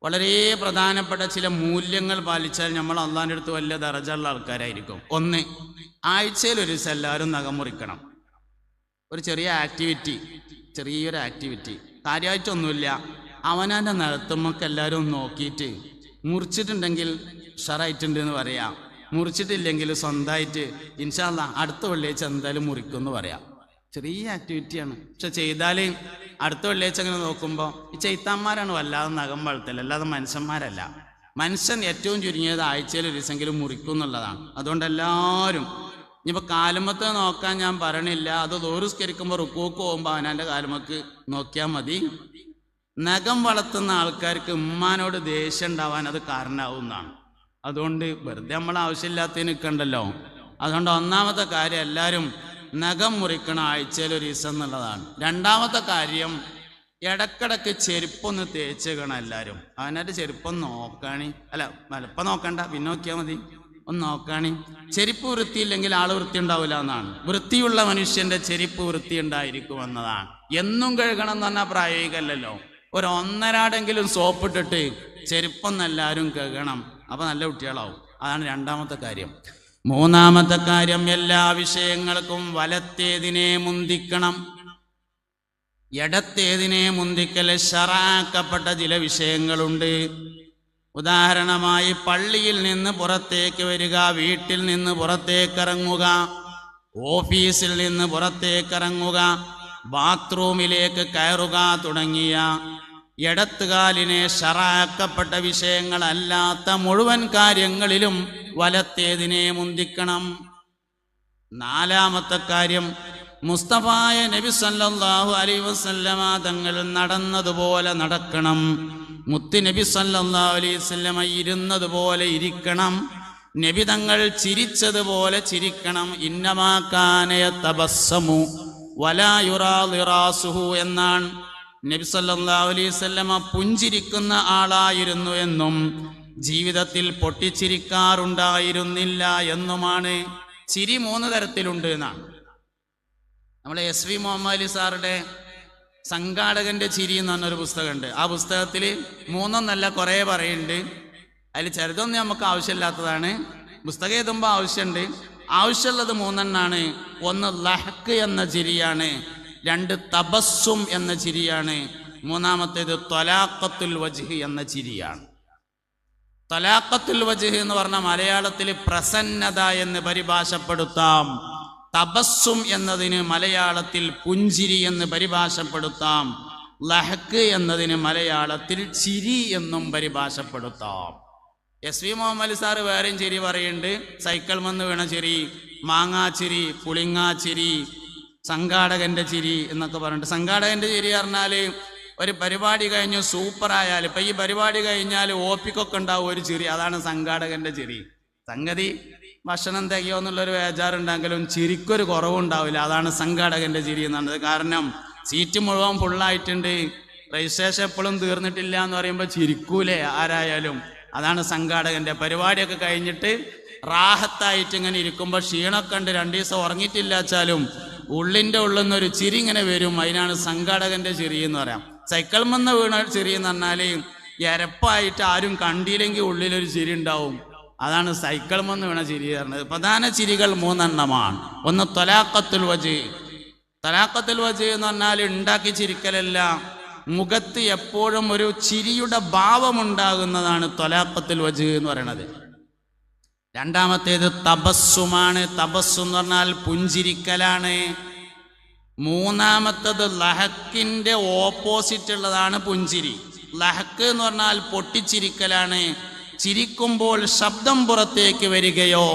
വളരെ പ്രധാനപ്പെട്ട ചില മൂല്യങ്ങൾ പാലിച്ചാൽ നമ്മൾ അള്ളാഹിൻ്റെ അടുത്ത് വലിയ ദറജയുള്ള ആൾക്കാരായിരിക്കും. ഒന്ന്, ആഴ്ചയിൽ ഒരു ദിവസം എല്ലാവരും നഖം മുറിക്കണം. ഒരു ചെറിയൊരു ആക്ടിവിറ്റി, കാര്യമായിട്ടൊന്നുമില്ല. അവനാൻ്റെ നഖത്തുമ്മക്ക് എല്ലാവരും നോക്കിയിട്ട് മുറിച്ചിട്ടുണ്ടെങ്കിൽ ഉഷാറായിട്ടുണ്ട് എന്ന് പറയാം. മുറിച്ചിട്ടില്ലെങ്കിൽ സ്വന്തമായിട്ട് ഇൻഷാ അല്ലാഹ് അടുത്ത വെള്ളിയാഴ്ച എന്തായാലും മുറിക്കുമെന്ന് പറയാം. ചെറിയ ആക്ടിവിറ്റിയാണ്. പക്ഷെ ചെയ്താൽ അടുത്ത വെള്ളിയാഴ്ച അങ്ങനെ നോക്കുമ്പോൾ ഈ ചെയ്ത്താന്മാരാണ് വല്ലാതെ നഖം വളർത്തൽ, അല്ലാതെ മനുഷ്യന്മാരല്ല. മനുഷ്യൻ ഏറ്റവും ചുരുങ്ങിയത് ആഴ്ചയിൽ ഒരു ദിവസമെങ്കിലും മുറിക്കും എന്നുള്ളതാണ്. അതുകൊണ്ട് എല്ലാവരും ഇനിയിപ്പോൾ കാലുമത്തെ നോക്കാൻ ഞാൻ പറയണില്ല, അത് ദോറുസ്കരിക്കുമ്പോൾ റുക്കൂക്ക് പോകുമ്പോൾ അവനാൻ്റെ കാലുമക്ക് നോക്കിയാൽ മതി. നഖം വളർത്തുന്ന ആൾക്കാർക്ക് ഉമ്മാനോട് ദേഷ്യം ഉണ്ടാവാൻ അത് കാരണമാവുന്നതാണ്. അതുകൊണ്ട് വെറുതെ നമ്മൾ ആവശ്യമില്ലാത്തതിന് നിൽക്കണ്ടല്ലോ. അതുകൊണ്ട് ഒന്നാമത്തെ കാര്യം എല്ലാവരും നഖം മുറിക്കണം ആഴ്ചയിൽ ഒരു ദിവസം എന്നുള്ളതാണ്. രണ്ടാമത്തെ കാര്യം, ഇടക്കിടക്ക് ചെരുപ്പൊന്ന് തേച്ചേക്കണം എല്ലാവരും. അവനായിട്ട് ചെരുപ്പൊന്ന് നോക്കാണി, ഇപ്പം നോക്കണ്ട, പിന്നെ നോക്കിയാൽ മതി. ഒന്ന് നോക്കാണി. ചെരുപ്പ് വൃത്തിയില്ലെങ്കിൽ ആൾ വൃത്തി ഉണ്ടാവില്ല എന്നാണ്. വൃത്തിയുള്ള മനുഷ്യന്റെ ചെരുപ്പ് വൃത്തി ഉണ്ടായിരിക്കുമെന്നതാണ്. എന്നും കഴുകണം എന്ന് പറഞ്ഞാൽ പ്രായോഗികമല്ലല്ലോ. ഒരു ഒന്നരാടെങ്കിലും സോപ്പിട്ടിട്ട് ചെരുപ്പൊന്നെല്ലാവരും കഴുകണം. അപ്പം നല്ല കുട്ടികളാവും. അതാണ് രണ്ടാമത്തെ കാര്യം. മൂന്നാമത്തെ കാര്യം, എല്ലാ വിഷയങ്ങൾക്കും വലത്തേതിനെ മുന്തിക്കണം, ഇടത്തേതിനെ മുന്തിക്കൽ ശറഅാക്കപ്പെട്ട ചില വിഷയങ്ങളുണ്ട്. ഉദാഹരണമായി പള്ളിയിൽ നിന്ന് പുറത്തേക്ക് വരിക, വീട്ടിൽ നിന്ന് പുറത്തേക്കിറങ്ങുക, ഓഫീസിൽ നിന്ന് പുറത്തേക്കിറങ്ങുക, ബാത്റൂമിലേക്ക് കയറുക തുടങ്ങിയ ഇടത്തുകാലിനെ ശറഅാക്കപ്പെട്ട വിഷയങ്ങളല്ലാത്ത മുഴുവൻ കാര്യങ്ങളിലും വലത്തേതിനെ മുന്തിക്കണം. നാലാമത്തെ കാര്യം, മുസ്തഫായ നബി സല്ലല്ലാഹു അലൈഹി വസല്ലമ തങ്ങൾ നടന്നതുപോലെ നടക്കണം. മുത്ത് നബി സല്ലല്ലാഹു അലൈഹി വസല്ലമ ഇരുന്നതുപോലെ ഇരിക്കണം. നബി തങ്ങൾ ചിരിച്ചതുപോലെ ചിരിക്കണം. ഇന്നമാ കാന യതബസ്സമു വലാ യുറാ ളിറാസുഹു എന്നാണ്. നബി സല്ലല്ലാഹു അലൈഹി വസല്ലമ പുഞ്ചിരിക്കുന്ന ആളായിരുന്നു എന്നും ജീവിതത്തിൽ പൊട്ടിച്ചിരിക്കാറുണ്ടായിരുന്നില്ല എന്നുമാണ്. ചിരി 3 തരത്തിലുണ്ട് എന്നാണ്. നമ്മളെ SV മുഹമ്മദ് അലി സാറുടെ സംഘാടകന്റെ ചിരി എന്ന് പറഞ്ഞൊരു പുസ്തകമുണ്ട്. ആ പുസ്തകത്തിൽ 3 കുറേ പറയുന്നുണ്ട്. അതിൽ ചെറുതൊന്നും നമുക്ക് ആവശ്യമില്ലാത്തതാണ്. പുസ്തകം എഴുതുമ്പോൾ ആവശ്യമുണ്ട്. ആവശ്യമുള്ളത് 3 ഒന്ന് ലഹക്ക് എന്ന ചിരിയാണ്, 2 തബസ്സും എന്ന ചിരിയാണ്, 3 ത്വലാഖത്തുൽ വജ്ഹ് എന്ന ചിരിയാണ്. ത്വലാഖത്തുൽ വജ്ഹ് എന്ന് പറഞ്ഞാൽ മലയാളത്തിൽ പ്രസന്നത എന്ന് പരിഭാഷപ്പെടുത്താം. തബസ്സും എന്നതിന് മലയാളത്തിൽ പുഞ്ചിരി എന്ന് പരിഭാഷപ്പെടുത്താം. ലഹക്ക് എന്നതിന് മലയാളത്തിൽ ചിരി എന്നും പരിഭാഷപ്പെടുത്താം. SV മുഹമ്മദ് അലി സാറ് വേറെയും ചിരി പറയുന്നുണ്ട്. സൈക്കിൾ വന്ന് വീണ ചിരി, മാങ്ങാച്ചിരി, പുളിങ്ങാച്ചിരി, സംഘാടകന്റെ ചിരി എന്നൊക്കെ പറഞ്ഞിട്ട്. സംഘാടകന്റെ ചിരി പറഞ്ഞാൽ ഒരു പരിപാടി കഴിഞ്ഞു സൂപ്പറായാൽ, ഇപ്പം ഈ പരിപാടി കഴിഞ്ഞാൽ ഓപ്പിക്കൊക്കെ ഉണ്ടാവും ഒരു ചിരി, അതാണ് സംഘാടകന്റെ ചിരി. സംഗതി ഭക്ഷണം തികയോ എന്നുള്ളൊരു വേജാറുണ്ടെങ്കിലും ചിരിക്കൊരു കുറവുണ്ടാവില്ല. അതാണ് സംഘാടകന്റെ ചിരി എന്നുള്ളത്. കാരണം സീറ്റ് മുഴുവൻ ഫുള്ളായിട്ടുണ്ട്, രജിസ്ട്രേഷൻ എപ്പോഴും തീർന്നിട്ടില്ല എന്ന് പറയുമ്പോൾ ചിരിക്കൂലേ ആരായാലും. അതാണ് സംഘാടകന്റെ. പരിപാടിയൊക്കെ കഴിഞ്ഞിട്ട് റാഹത്തായിട്ട് ഇങ്ങനെ ഇരിക്കുമ്പോൾ ക്ഷീണമൊക്കെ ഉണ്ട്, 2 ദിവസം ഉറങ്ങിയിട്ടില്ല വെച്ചാലും ഉള്ളിൻ്റെ ഉള്ളിൽ നിന്നൊരു ചിരി ഇങ്ങനെ വരും. അതിനാണ് സംഘാടകന്റെ ചിരി എന്ന് പറയാം. സൈക്കിൾ വന്ന് വീണ ചിരി എന്ന് പറഞ്ഞാൽ എരപ്പായിട്ട് ആരും കണ്ടില്ലെങ്കിൽ ഉള്ളിലൊരു ചിരി ഉണ്ടാവും. അതാണ് സൈക്കിൾ വന്ന് വീണ ചിരി പറഞ്ഞത്. പ്രധാന ചിരികൾ 3 ഒന്ന് ത്വലാഖത്തുൽ വജ്ഹ്. ത്വലാഖത്തുൽ വജ്ഹ് എന്ന് പറഞ്ഞാൽ ഉണ്ടാക്കി ചിരിക്കലല്ല, മുഖത്ത് എപ്പോഴും ഒരു ചിരിയുടെ ഭാവമുണ്ടാകുന്നതാണ് ത്വലാഖത്തുൽ വജ്ഹ് എന്ന് പറയുന്നത്. 2 തബസ്സുമാണ്. തബസ്സു എന്ന് പറഞ്ഞാൽ പുഞ്ചിരിക്കലാണ്. 3 ലഹക്കിന്റെ ഓപ്പോസിറ്റ് ഉള്ളതാണ് പുഞ്ചിരി. ലഹക്ക് എന്ന് പറഞ്ഞാൽ പൊട്ടിച്ചിരിക്കലാണ്. ചിരിക്കുമ്പോൾ ശബ്ദം പുറത്തേക്ക് വരികയോ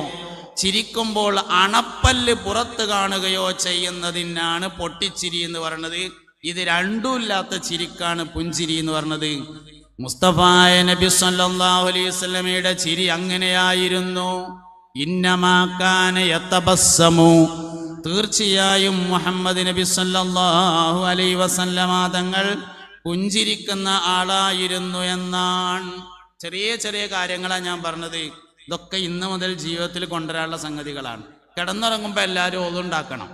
ചിരിക്കുമ്പോൾ അണപ്പല്ല് പുറത്ത് കാണുകയോ ചെയ്യുന്നതിനാണ് പൊട്ടിച്ചിരി എന്ന് പറയുന്നത്. ഇത് രണ്ടുമില്ലാത്ത ചിരിക്കാണ് പുഞ്ചിരി എന്ന് പറഞ്ഞത്. മുസ്തഫായ നബി സല്ലല്ലാഹു അലൈഹി വസല്ലമയുടെ ചിരി അങ്ങനെയായിരുന്നു. ഇന്നമാ കാന യതബസ്സമു, തീർച്ചയായും മുഹമ്മദ് നബി സല്ലല്ലാഹു അലൈഹി വസല്ലമ തങ്ങൾ പുഞ്ചിരിക്കുന്ന ആളായിരുന്നു എന്നാണ്. ചെറിയ ചെറിയ കാര്യങ്ങളാണ് ഞാൻ പറഞ്ഞത്. ഇതൊക്കെ ഇന്ന് മുതൽ ജീവിതത്തിൽ കൊണ്ടുവരാനുള്ള സംഗതികളാണ്. കിടന്നുറങ്ങുമ്പോൾ എല്ലാവരും ഒതുണ്ടാക്കണം.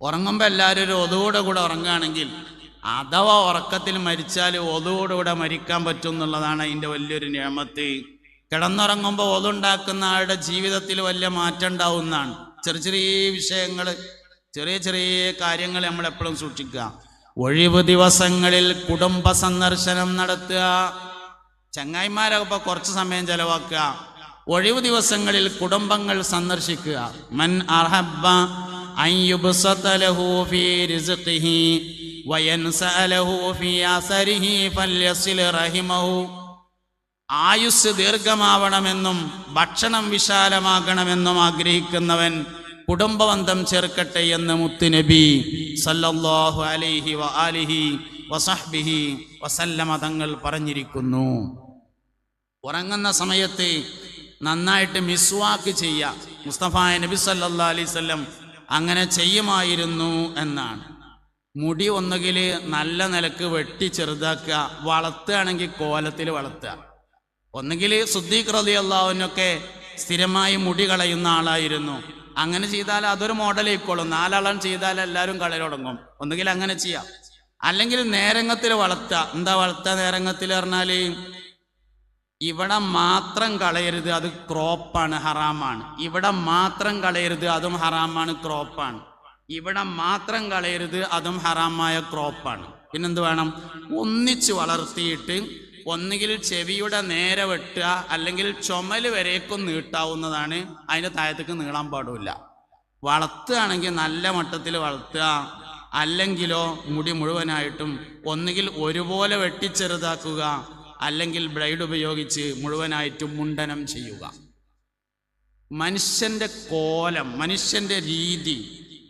ഉറങ്ങുമ്പോൾ എല്ലാവരും ഒരു ഒതുകൂടെ കൂടെ ഉറങ്ങുകയാണെങ്കിൽ അഥവാ ഉറക്കത്തിൽ മരിച്ചാൽ ഒതുവോടുകൂടെ മരിക്കാൻ പറ്റും എന്നുള്ളതാണ് അതിൻ്റെ വലിയൊരു നിയമത്ത്. കിടന്നുറങ്ങുമ്പോൾ ഒതുണ്ടാക്കുന്ന ആളുടെ ജീവിതത്തിൽ വലിയ മാറ്റം ഉണ്ടാവുന്നതാണ്. ചെറിയ ചെറിയ വിഷയങ്ങൾ, ചെറിയ ചെറിയ കാര്യങ്ങൾ നമ്മൾ എപ്പോഴും സൂക്ഷിക്കുക. ഒഴിവ് ദിവസങ്ങളിൽ കുടുംബ സന്ദർശനം നടത്തുക. ചങ്ങായിമാരൊക്കെ ഇപ്പോൾ കുറച്ച് സമയം ചെലവാക്കുക. ഒഴിവ് ദിവസങ്ങളിൽ കുടുംബങ്ങൾ സന്ദർശിക്കുക. മൻ അഹബ്ബ അൻ യുബ്സത ലഹു ഫീ റിസ്ഖിഹി വയൻസഅ ലഹു ഫീ അസരിഹി ഫല്യസിൽ റഹിമഹു. ആയുസ് ദീർഘമാവണമെന്നും ഭക്ഷണം വിശാലമാകണമെന്നും ആഗ്രഹിക്കുന്നവൻ കുടുംബബന്ധം ചേർക്കട്ടെ എന്ന് മുത്തുനബി സല്ലല്ലാഹു അലൈഹി വആലിഹി വസഹ്ബിഹി വസല്ലമ തങ്ങൾ പറഞ്ഞിരിക്കുന്നു. ഉറങ്ങുന്ന സമയത്ത് നന്നായിട്ട് മിസ്വാക്ക് ചെയ്യുക. മുസ്തഫായ നബി സല്ലല്ലാഹു അലൈഹി വസല്ലം അങ്ങനെ ചെയ്യുമായിരുന്നു എന്നാണ്. മുടി ഒന്നുകിൽ നല്ല നിലക്ക് വെട്ടി ചെറുതാക്കുക, വളർത്തുകയാണെങ്കിൽ കോലത്തിൽ വളർത്തുക. ഒന്നുകിൽ സിദ്ദീഖ് റളിയല്ലാഹു അൻഹുവൊക്കെ സ്ഥിരമായി മുടി കളയുന്ന ആളായിരുന്നു. അങ്ങനെ ചെയ്താൽ അതൊരു മോഡലായിക്കോളും. 4 ആളും ചെയ്താൽ എല്ലാവരും കളയിൽ തുടങ്ങും. ഒന്നുകിൽ അങ്ങനെ ചെയ്യാം, അല്ലെങ്കിൽ നേരങ്ങത്തിൽ വളർത്തുക. എന്താ വളർത്തുക നേരങ്ങത്തിൽ പറഞ്ഞാൽ ഇവിടെ മാത്രം കളയരുത്, അത് ക്രോപ്പാണ്, ഹറാമാണ്. ഇവിടെ മാത്രം കളയരുത്, അതും ഹറാമാണ്, ക്രോപ്പാണ്. ഇവിടെ മാത്രം കളയരുത്, അതും ഹറാമായ ക്രോപ്പാണ്. പിന്നെന്ത് വേണം? ഒന്നിച്ച് വളർത്തിയിട്ട് ഒന്നുകിൽ ചെവിയുടെ നേരെ വെട്ടുക, അല്ലെങ്കിൽ ചുമല് വരേക്കും നീട്ടാവുന്നതാണ്. അതിൻ്റെ താഴത്തേക്ക് നീളാൻ പാടില്ല. വളർത്തുകയാണെങ്കിൽ നല്ല മട്ടത്തിൽ വളർത്തുക, അല്ലെങ്കിലോ മുടി മുഴുവനായിട്ടും ഒന്നുകിൽ ഒരുപോലെ വെട്ടിച്ചെറുതാക്കുക, അല്ലെങ്കിൽ ബ്ലേഡ് ഉപയോഗിച്ച് മുഴുവനായിട്ടും മുണ്ടനം ചെയ്യുക. മനുഷ്യൻ്റെ കോലം, മനുഷ്യൻ്റെ രീതി,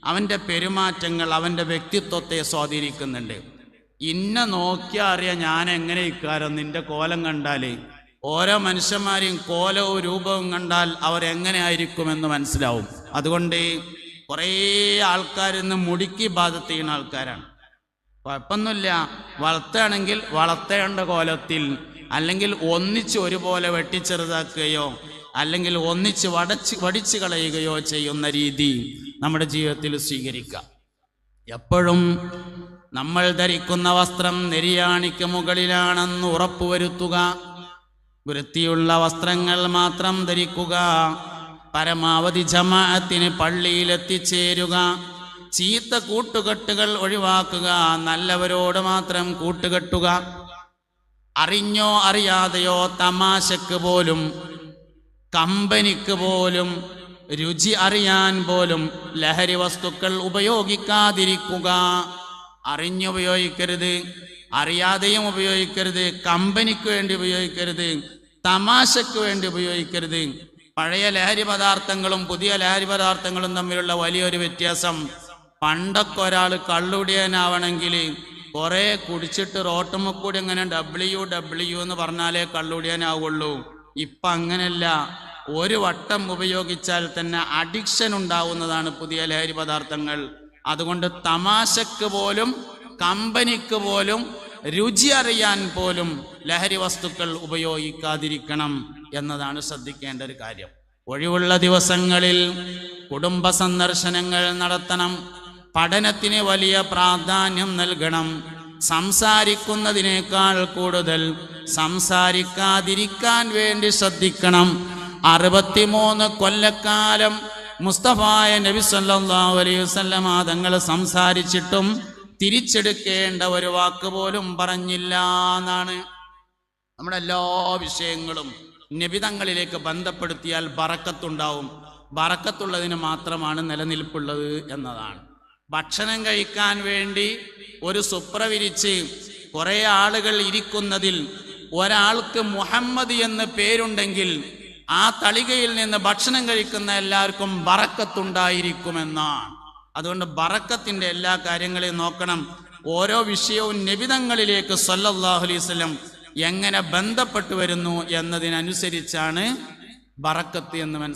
അവൻ്റെ പെരുമാറ്റങ്ങൾ അവൻ്റെ വ്യക്തിത്വത്തെ സ്വാധീനിക്കുന്നുണ്ട്. ഇന്ന നോക്കിയാൽ അറിയാം ഞാൻ എങ്ങനെ ഇക്കാരം. നിന്റെ കോലം കണ്ടാൽ, ഓരോ മനുഷ്യന്മാരെയും കോലവും രൂപവും കണ്ടാൽ അവരെങ്ങനെ ആയിരിക്കുമെന്ന് മനസ്സിലാവും. അതുകൊണ്ട് കുറേ ആൾക്കാരിന്ന് മുടിക്ക് ബാധത്ത് ചെയ്യുന്ന ആൾക്കാരാണ്. കുഴപ്പമൊന്നുമില്ല, വളർത്തുകയാണെങ്കിൽ വളർത്തേണ്ട കോലത്തിൽ, അല്ലെങ്കിൽ ഒന്നിച്ച് ഒരുപോലെ വെട്ടിച്ചെറുതാക്കുകയോ അല്ലെങ്കിൽ ഒന്നിച്ച് വടിച്ചു കളയുകയോ ചെയ്യുന്ന രീതി നമ്മുടെ ജീവിതത്തിൽ സ്വീകരിക്കുക. എപ്പോഴും നമ്മൾ ധരിക്കുന്ന വസ്ത്രം നെരിയാണിക്ക് മുകളിലാണെന്ന് ഉറപ്പുവരുത്തുക. വൃത്തിയുള്ള വസ്ത്രങ്ങൾ മാത്രം ധരിക്കുക. പരമാവധി ജമാഅത്തിന് പള്ളിയിൽ എത്തിച്ചേരുക. ചീത്ത കൂട്ടുകെട്ടുകൾ ഒഴിവാക്കുക. നല്ലവരോട് മാത്രം കൂട്ടുകെട്ടുക. അറിഞ്ഞോ അറിയാതെയോ തമാശക്ക് പോലും, കമ്പനിക്ക് പോലും, രുചി അറിയാൻ പോലും ലഹരി വസ്തുക്കൾ ഉപയോഗിക്കാതിരിക്കുക. അറിഞ്ഞുപയോഗിക്കരുത്, അറിയാതെയും ഉപയോഗിക്കരുത്, കമ്പനിക്ക് വേണ്ടി ഉപയോഗിക്കരുത്, തമാശക്ക് വേണ്ടി ഉപയോഗിക്കരുത്. പഴയ ലഹരി പദാർത്ഥങ്ങളും പുതിയ ലഹരി പദാർത്ഥങ്ങളും തമ്മിലുള്ള വലിയൊരു വ്യത്യാസം, പണ്ടൊക്കെ ഒരാൾ കള്ളുടിയനാവണമെങ്കിൽ കുറേ കുടിച്ചിട്ട് റോട്ടുമ്മക്കൂടി അങ്ങനെ WW എന്ന് പറഞ്ഞാലേ കള്ളുടിയനാവുള്ളൂ. ഇപ്പം അങ്ങനെയല്ല. ഒരു വട്ടം ഉപയോഗിച്ചാൽ തന്നെ അഡിക്ഷൻ ഉണ്ടാവുന്നതാണ് പുതിയ ലഹരി പദാർത്ഥങ്ങൾ. അതുകൊണ്ട് തമാശക്ക് പോലും, കമ്പനിക്ക് പോലും, രുചി അറിയാൻ പോലും ലഹരി വസ്തുക്കൾ ഉപയോഗിക്കാതിരിക്കണം എന്നതാണ് ശ്രദ്ധിക്കേണ്ട ഒരു കാര്യം. ഒഴിവുള്ള ദിവസങ്ങളിൽ കുടുംബ സന്ദർശനങ്ങൾ നടത്തണം. പഠനത്തിന് വലിയ പ്രാധാന്യം നൽകണം. സംസാരിക്കുന്നതിനേക്കാൾ കൂടുതൽ സംസാരിക്കാതിരിക്കാൻ വേണ്ടി ശ്രദ്ധിക്കണം. 63 കൊല്ലക്കാലം മുസ്തഫായ നബി സല്ലല്ലാഹു അലൈഹി വസല്ലമ തങ്ങൾ സംസാരിച്ചിട്ടും തിരിച്ചെടുക്കേണ്ട ഒരു വാക്ക് പോലും പറഞ്ഞില്ല എന്നാണ്. നമ്മുടെ എല്ലാ വിഷയങ്ങളും നബി തങ്ങളിലേക്ക് ബന്ധപ്പെടുത്തിയാൽ ബറക്കത്തുണ്ടാവും. ബറക്കത്തുള്ളതിന് മാത്രമാണ് നിലനിൽപ്പുള്ളത് എന്നതാണ്. ഭക്ഷണം കഴിക്കാൻ വേണ്ടി ഒരു സുപ്ര വിരിച്ച് കുറേ ആളുകൾ ഇരിക്കുന്നതിൽ ഒരാൾക്ക് മുഹമ്മദ് എന്ന് പേരുണ്ടെങ്കിൽ ആ തളികയിൽ നിന്ന് ഭക്ഷണം കഴിക്കുന്ന എല്ലാവർക്കും ബറക്കത്തുണ്ടായിരിക്കുമെന്നാണ്. അതുകൊണ്ട് ബറക്കത്തിന്റെ എല്ലാ കാര്യങ്ങളെയും നോക്കണം. ഓരോ വിഷയവും നബിതങ്ങളിലേക്ക് സല്ലല്ലാഹു അലൈഹി വസല്ലം എങ്ങനെ ബന്ധപ്പെട്ടു വരുന്നു എന്നതിനനുസരിച്ചാണ് ബറക്കത്ത് എന്ന് മനസ്സിലാക്കുന്നത്.